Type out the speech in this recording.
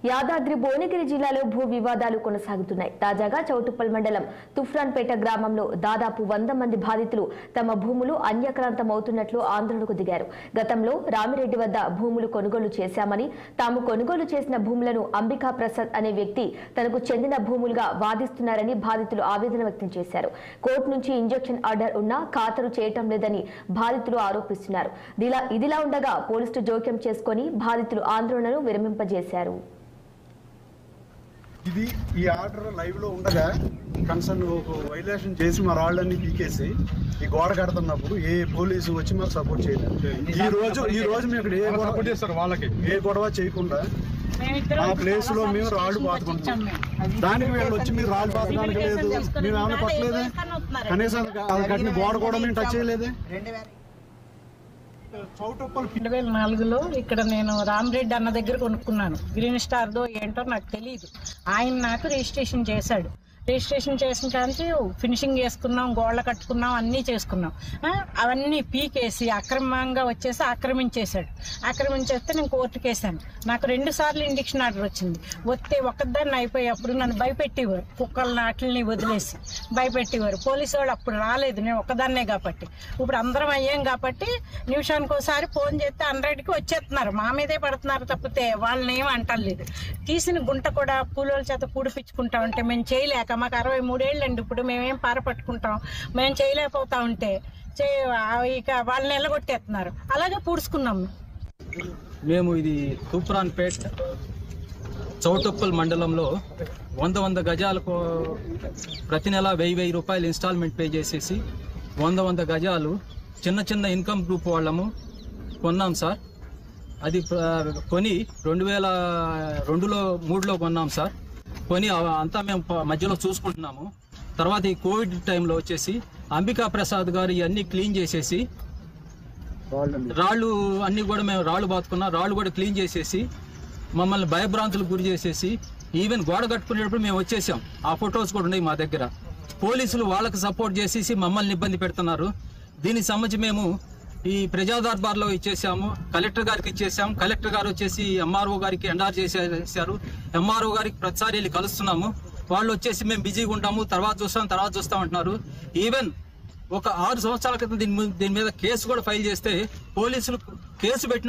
యాదాద్రి భువనగిరి జిల్లాలో భూ వివాదాలు కొనసాగుతున్నాయి. తాజాగా చౌటుప్పల్ మండలం తుఫ్రాన్పేట గ్రామంలో దాదాపు 100 మంది బాధితులు తమ భూములు అన్యాక్రాంతమవుతున్నట్లు ఆందోళనకు దిగారు. గతంలో రామిరెడ్డి వద్ద భూములు కొనుగోలు చేశామని, తాము కొనుగోలు చేసిన భూములను అంబికా ప్రసాద్ అనే వ్యక్తి తనకు చెందిన భూములుగా వాదిస్తున్నారని బాధితులు ఆవేదన వ్యక్తం చేశారు. కోర్టు నుంచి ఇంజెక్షన్ ఆర్డర్ ఉన్నా ఖాతరు చేయటం లేదని బాధితులు ఆరోపిస్తున్నారు. ఇదిలా ఉండగా పోలీసులు జోక్యం చేసుకుని బాధితులు ఆందోళనను విరమింపజేశారు. ఇది ఈ ఆర్డర్ లైవ్ లో ఉండగా కన్సర్న్ వైలేషన్ చేసి మా రాళ్ళన్నీ పీకేసి ఈ గోడ కడుతున్నప్పుడు ఏ పోలీసు వచ్చి మాకు సపోర్ట్ చేయలేదు. ఈ రోజు మేము ఇక్కడ ఏ గొడవ చేయకుండా ఆ ప్లేస్ లో మేము రాళ్ళు పాతుకుంటాం. దానికి వీళ్ళు వచ్చి మీరు రాళ్ళు పాతడానికి లేదు, మేము ఏమైనా పట్టలేదు, కనీసం కట్టిన గోడ కూడా మేము టచ్ చేయలేదు. 2004లో ఇక్కడ నేను రామిరెడ్డి అన్న దగ్గర కొనుక్కున్నాను. గ్రీన్ స్టార్దో ఏంటో నాకు తెలియదు. ఆయన నాకు రిజిస్ట్రేషన్ చేశాడు. రిజిస్ట్రేషన్ చేసిన కానీ ఫినిషింగ్ చేసుకున్నాం, గోళ్ళ కట్టుకున్నాం, అన్నీ చేసుకున్నాం. అవన్నీ పీకేసి అక్రమంగా వచ్చేసి ఆక్రమించేస్తే నేను కోర్టుకు వేసాను. నాకు 2 సార్లు ఇంజెక్షన్ ఆర్డర్ వచ్చింది. వస్తే ఒక్కదాన్ని అయిపోయేప్పుడు నన్ను భయపెట్టేవారు, కుక్కల్ని వాటిని వదిలేసి భయపెట్టేవారు. పోలీసు వాళ్ళు అప్పుడు రాలేదు, నేను ఒక్కదాన్నే కాబట్టి. ఇప్పుడు అందరం అయ్యాం కాబట్టి నిమిషానికి ఒకసారి ఫోన్ చేస్తే 100కి వచ్చేస్తున్నారు. మా మీదే పడుతున్నారు తప్పితే వాళ్ళని ఏమి అంటలేదు. తీసిన గుంట కూడా కూలోళ్ళ చేత పూడిపించుకుంటా ఉంటే మేము చేయలేక, మాకు 63 ఏళ్ళండి, ఇప్పుడు మేమేం పారపట్టుకుంటాం, మేము చేయలేకపోతా ఉంటే ఇక వాళ్ళని ఎల్లగొట్టేస్తున్నారు. అలాగే పూడ్చుకున్నాము. మేము ఇది తూప్రాన్పేట్ చౌటుప్పల్ మండలంలో 100 గజాలకు ప్రతి నెల 1000 రూపాయలు ఇన్స్టాల్మెంట్ పే చేసేసి 100 గజాలు చిన్న ఇన్కమ్ గ్రూప్ వాళ్ళము కొన్నాం సార్. అది కొని 2002-03లో కొన్నాం సార్. కొని అంతా మేము మధ్యలో చూసుకుంటున్నాము. తర్వాత ఈ కోవిడ్ టైంలో వచ్చేసి అంబికా ప్రసాద్ గారు ఇవన్నీ క్లీన్ చేసేసి రాళ్ళు అన్నీ కూడా మేము రాళ్ళు బాతుకున్నాం, రాళ్ళు కూడా క్లీన్ చేసేసి మమ్మల్ని భయభ్రాంతులకు గురి చేసేసి ఈవెన్ గోడ కట్టుకునేటప్పుడు మేము వచ్చేసాం. ఆ ఫొటోస్ కూడా ఉన్నాయి మా దగ్గర. పోలీసులు వాళ్ళకి సపోర్ట్ చేసేసి మమ్మల్ని ఇబ్బంది పెడుతున్నారు. దీనికి సంబంధించి మేము ఈ ప్రజా దర్బార్లో ఇచ్చేసాము, కలెక్టర్ గారికి ఇచ్చేసాము. కలెక్టర్ గారు వచ్చేసి ఎంఆర్ఓ గారికి ఎండార్ చేశారు. ఎంఆర్ఓ గారికి ప్రతిసారి వెళ్ళి కలుస్తున్నాము. వాళ్ళు వచ్చేసి మేము బిజీగా ఉంటాము, తర్వాత చూస్తాం అంటున్నారు. ఈవెన్ ఒక 6 సంవత్సరాల క్రితం దీని మీద కేసు కూడా ఫైల్ చేస్తే పోలీసులు కేసు పెట్టిన